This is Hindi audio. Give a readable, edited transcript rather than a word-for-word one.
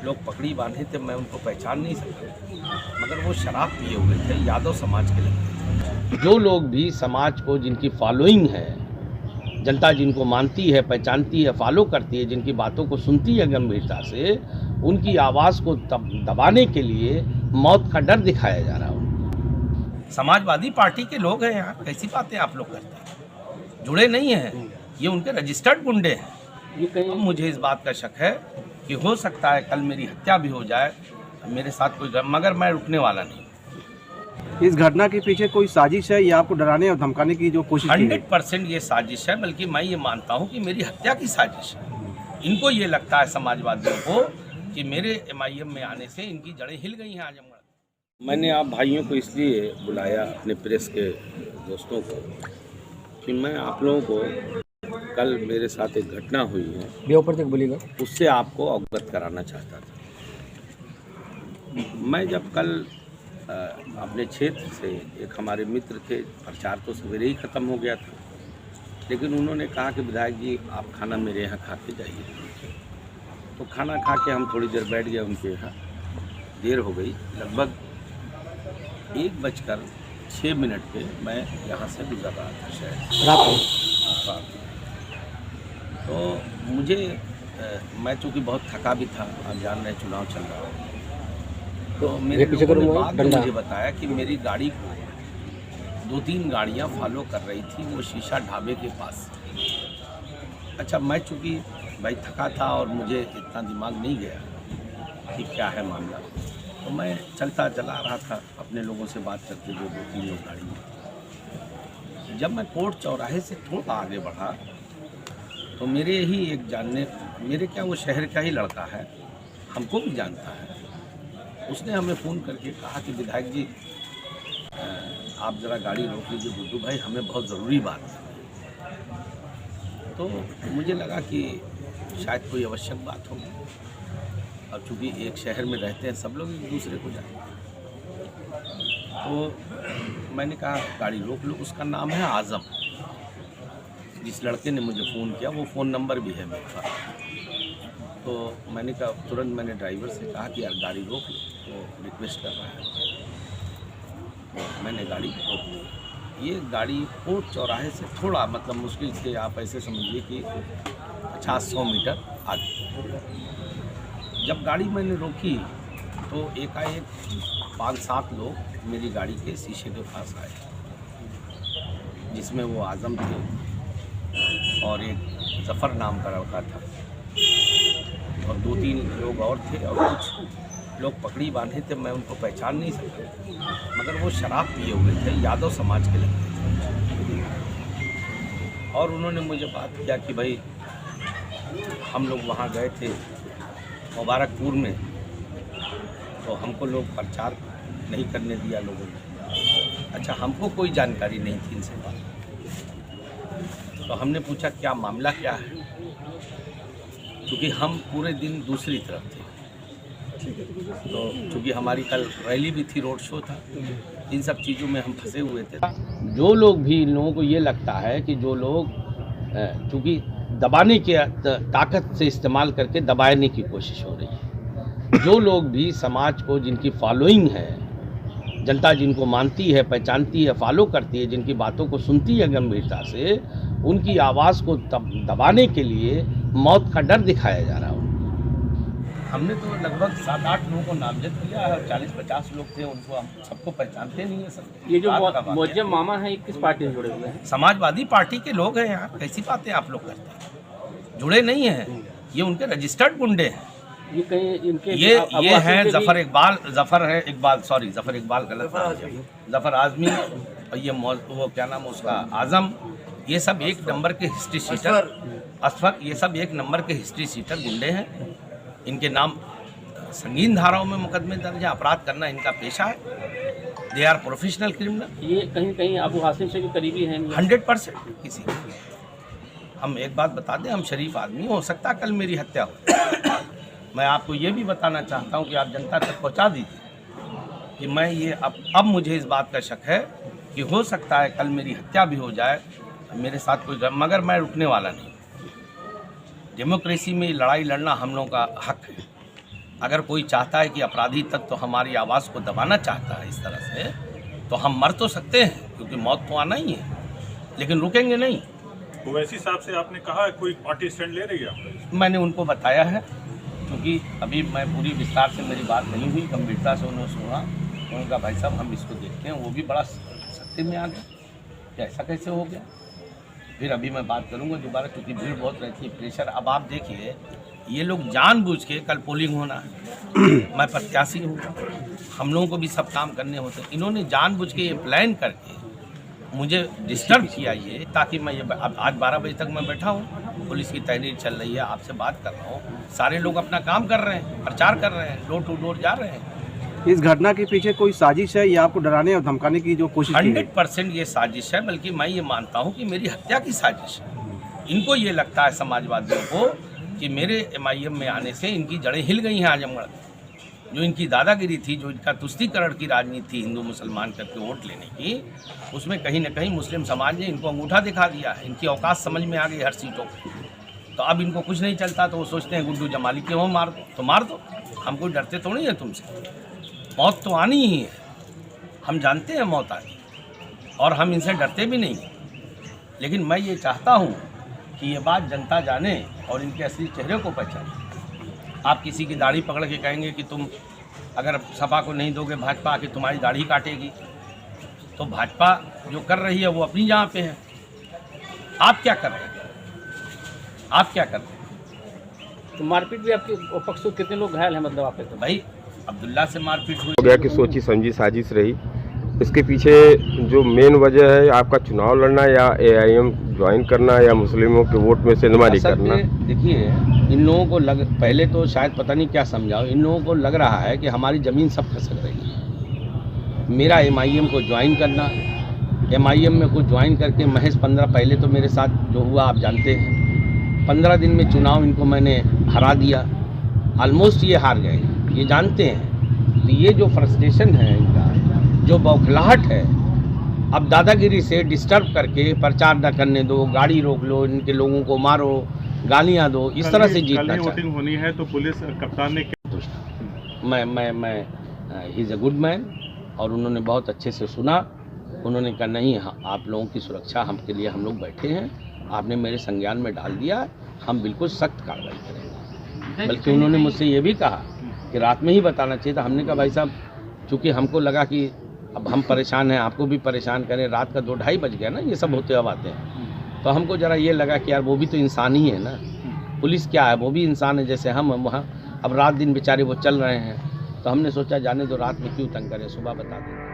लोग पकड़ी बांधे थे, मैं उनको पहचान नहीं सका, मगर वो शराब पिए हुए थे, यादव समाज के लगते थे। जो लोग भी समाज को, जिनकी फॉलोइंग है, जनता जिनको मानती है, पहचानती है, फॉलो करती है, जिनकी बातों को सुनती है गंभीरता से, उनकी आवाज़ को दबाने के लिए मौत का डर दिखाया जा रहा है। समाजवादी पार्टी के लोग हैं यहाँ, कैसी बातें आप लोग करते हैं? जुड़े नहीं हैं, ये उनके रजिस्टर्ड गुंडे हैं। अब मुझे इस बात का शक है कि हो सकता है कल मेरी हत्या भी हो जाए, मेरे साथ कोई, मगर मैं रुकने वाला नहीं। इस घटना के पीछे कोई साजिश है या आपको डराने और धमकाने की जो कोशिश की है? 100% ये साजिश है, बल्कि मैं ये मानता हूँ कि मेरी हत्या की साजिश है। इनको ये लगता है समाजवादियों को कि मेरे MIM में आने से इनकी जड़ें हिल गई हैं आजमगढ़। मैंने आप भाइयों को इसलिए बुलाया, अपने प्रेस के दोस्तों को, कि मैं आप लोगों को कल मेरे साथ एक घटना हुई है, उससे आपको अवगत कराना चाहता था। मैं जब कल अपने क्षेत्र से, एक हमारे मित्र थे, प्रचार तो सवेरे ही ख़त्म हो गया था, लेकिन उन्होंने कहा कि विधायक जी आप खाना मेरे यहाँ खा के जाइए। तो खाना खा के हम थोड़ी देर बैठ गए उनके यहाँ। देर हो गई, लगभग 1:06 पे मैं यहाँ से गुजर रहा था शायद। तो मुझे मैं चूँकि बहुत थका भी था, आप जान रहे चुनाव चल रहा है, तो मेरे लोगों ने बाद में मुझे बताया कि मेरी गाड़ी को 2-3 गाड़ियाँ फॉलो कर रही थी, वो शीशा ढाबे के पास। अच्छा, मैं चूँकि भाई थका था और मुझे इतना दिमाग नहीं गया कि क्या है मामला, तो मैं चलता चला रहा था अपने लोगों से बात करते हुए 2-3 लोग गाड़ी में। जब मैं कोर्ट चौराहे से थोड़ा आगे बढ़ा तो मेरे ही एक वो शहर का ही लड़का है, हमको भी जानता है, उसने हमें फ़ोन करके कहा कि विधायक जी आप ज़रा गाड़ी रोक लीजिए गुड्डू भाई, हमें बहुत ज़रूरी बात है। तो मुझे लगा कि शायद कोई आवश्यक बात होगी, अब चूँकि एक शहर में रहते हैं सब लोग, एक दूसरे को जानते हैं। तो मैंने कहा गाड़ी रोक लो। उसका नाम है आज़म। जिस लड़के ने मुझे फ़ोन किया वो फ़ोन नंबर भी है मेरे पास। तो मैंने कहा, तुरंत मैंने ड्राइवर से कहा कि यार गाड़ी रोक लो, तो रिक्वेस्ट कर रहा है। तो मैंने गाड़ी रोक दी। ये गाड़ी कोर्ट चौराहे से थोड़ा, मतलब मुश्किल से आप ऐसे समझिए कि 50-100 मीटर आगे। जब गाड़ी मैंने रोकी तो एकाएक 5-7 लोग मेरी गाड़ी के शीशे के पास आए, जिसमें वो आज़म थे और एक ज़फ़र नाम का लड़का था और 2-3 लोग और थे, और कुछ लोग पकड़ी बांधे थे, मैं उनको पहचान नहीं सका, मगर वो शराब पिए हुए थे, यादव समाज के लगते थे। और उन्होंने मुझे बात किया कि भाई हम लोग वहाँ गए थे मुबारकपुर में, तो हमको लोग प्रचार नहीं करने दिया लोगों ने। अच्छा, हमको कोई जानकारी नहीं थी इनसे बात। तो हमने पूछा क्या मामला क्या है, क्योंकि हम पूरे दिन दूसरी तरफ थे। तो चूँकि हमारी कल रैली भी थी, रोड शो था, इन सब चीज़ों में हम फंसे हुए थे। जो लोग भी, इन लोगों को ये लगता है कि जो लोग चूँकि दबाने की ताकत से इस्तेमाल करके दबाने की कोशिश हो रही है। जो लोग भी समाज को, जिनकी फॉलोइंग है, जनता जिनको मानती है, पहचानती है, फॉलो करती है, जिनकी बातों को सुनती है गंभीरता से, उनकी आवाज़ को दबाने के लिए मौत का डर दिखाया जा रहा है। हमने तो लगभग 7-8 लोगों को नामजद किया है, 40-50 लोग थे, उनको हम सबको पहचानते नहीं है सब। ये जो मुअज्जम मामा है, किस पार्टी से जुड़े हुए हैं? समाजवादी पार्टी के लोग हैं यहाँ, कैसी बातें आप लोग करते हैं? जुड़े नहीं हैं, ये उनके रजिस्टर्ड गुंडे हैं। ये कहीं इनके ये हैं ज़फ़र इकबाल गलत नाम है, ज़फ़र आज़मी, और ये वो क्या नाम है उसका, आज़म। ये सब एक नंबर के हिस्ट्री सीटर, असफर, ये सब एक नंबर के हिस्ट्री सीटर गुंडे हैं। इनके नाम संगीन धाराओं में मुकदमे दर्ज है, अपराध करना इनका पेशा है। They are professional criminal. ये कहीं अबू हासिम से भी करीबी हैं? 100% किसी। हम एक बात बता दें, हम शरीफ आदमी, हो सकता है कल मेरी हत्या हो। मैं आपको ये भी बताना चाहता हूँ कि आप जनता तक पहुँचा दीजिए कि मैं ये अब मुझे इस बात का शक है कि हो सकता है कल मेरी हत्या भी हो जाए, मेरे साथ कोई, मगर मैं रुकने वाला नहीं। डेमोक्रेसी में लड़ाई लड़ना हम लोगों का हक है। अगर कोई चाहता है कि अपराधी तत्व तो हमारी आवाज़ को दबाना चाहता है इस तरह से, तो हम मर तो सकते हैं क्योंकि मौत तो आना ही है, लेकिन रुकेंगे नहीं। ओवैसी साहब से आपने कहा है कोई पार्टी स्टैंड ले रही है आपका? मैंने उनको बताया है, क्योंकि अभी मैं पूरी विस्तार से मेरी बात नहीं हुई, गंभीरता से उन्होंने सुना। उन्होंने कहा भाई साहब हम इसको देखते हैं, वो भी बड़ा सख्ती में आ गए कि ऐसा कैसे हो गया। फिर अभी मैं बात करूंगा दोबारा, क्योंकि भीड़ बहुत रहती है, प्रेशर। अब आप देखिए, ये लोग जानबूझ के, कल पोलिंग होना है, मैं प्रत्याशी हूँ, हम लोगों को भी सब काम करने होते हैं, इन्होंने जानबूझ के ये प्लान करके मुझे डिस्टर्ब किया ये, ताकि मैं ये अब आज 12 बजे तक मैं बैठा हूँ, पुलिस की तहरीर चल रही है, आपसे बात कर रहा हूँ, सारे लोग अपना काम कर रहे हैं, प्रचार कर रहे हैं, डोर टू डोर जा रहे हैं। इस घटना के पीछे कोई साजिश है या आपको डराने और धमकाने की जो कोशिश की है? 100% ये साजिश है, बल्कि मैं ये मानता हूँ कि मेरी हत्या की साजिश है। इनको ये लगता है समाजवादियों को कि मेरे MIM में आने से इनकी जड़ें हिल गई हैं आजमगढ़ में। जो इनकी दादागिरी थी, जो इनका तुष्टीकरण की राजनीति थी हिंदू मुसलमान करके वोट लेने की, उसमें कहीं ना कहीं मुस्लिम समाज ने इनको अंगूठा दिखा दिया है। इनकी औकात समझ में आ गई हर सीटों पर। तो अब इनको कुछ नहीं चलता तो वो सोचते हैं गुड्डू जमाली के हो मार दो, तो मार दो, हम कोई डरते थोड़ी है तुमसे। मौत तो आनी ही है, हम जानते हैं मौत आनी, और हम इनसे डरते भी नहीं हैं। लेकिन मैं ये चाहता हूँ कि ये बात जनता जाने और इनके असली चेहरे को पहचाने। आप किसी की दाढ़ी पकड़ के कहेंगे कि तुम अगर सपा को नहीं दोगे, भाजपा आके तुम्हारी दाढ़ी काटेगी, तो भाजपा जो कर रही है वो अपनी जगह पे है। आप क्या कर रहे हैं? आप क्या कर रहे हैं? तो मारपीट भी आपके पक्ष से कितने लोग घायल हैं, मतलब आप तो भाई अब्दुल्ला से मारपीट हुई हो गया कि सोची समझी साजिश रही। इसके पीछे जो मेन वजह है आपका चुनाव लड़ना या AIM ज्वाइन करना या मुस्लिमों के वोट में से नुमारी करना। देखिए, इन लोगों को पहले तो शायद पता नहीं क्या समझाओ, इन लोगों को लग रहा है कि हमारी ज़मीन सब खसक रही है। मेरा MIM को ज्वाइन करना, MIM में को ज्वाइन करके महज 15 पहले तो मेरे साथ जो हुआ आप जानते हैं, 15 दिन में चुनाव इनको मैंने हरा दिया, ऑलमोस्ट ये हार गए, ये जानते हैं। तो ये जो फ्रस्ट्रेशन है इनका, जो बौखलाहट है, अब दादागिरी से डिस्टर्ब करके प्रचार न करने दो, गाड़ी रोक लो, इनके लोगों को मारो, गालियां दो, इस तरह से जीतना चाहते हैं। वोटिंग होनी है तो पुलिस कप्तान ने मैं he is a good man, और उन्होंने बहुत अच्छे से सुना। उन्होंने कहा नहीं, आप लोगों की सुरक्षा हम के लिए हम लोग बैठे हैं, आपने मेरे संज्ञान में डाल दिया, हम बिल्कुल सख्त कार्रवाई करेंगे। बल्कि उन्होंने मुझसे ये भी कहा कि रात में ही बताना चाहिए था। हमने कहा भाई साहब, चूँकि हमको लगा कि अब हम परेशान हैं, आपको भी परेशान करें, रात का 2-2:30 बज गया ना, ये सब होते अब आते हैं, तो हमको ज़रा ये लगा कि यार वो भी तो इंसान ही है ना, पुलिस क्या है, वो भी इंसान है जैसे हम वहाँ। अब रात दिन बेचारे वो चल रहे हैं, तो हमने सोचा जाने दो, रात में क्यों तंग करें, सुबह बता दें।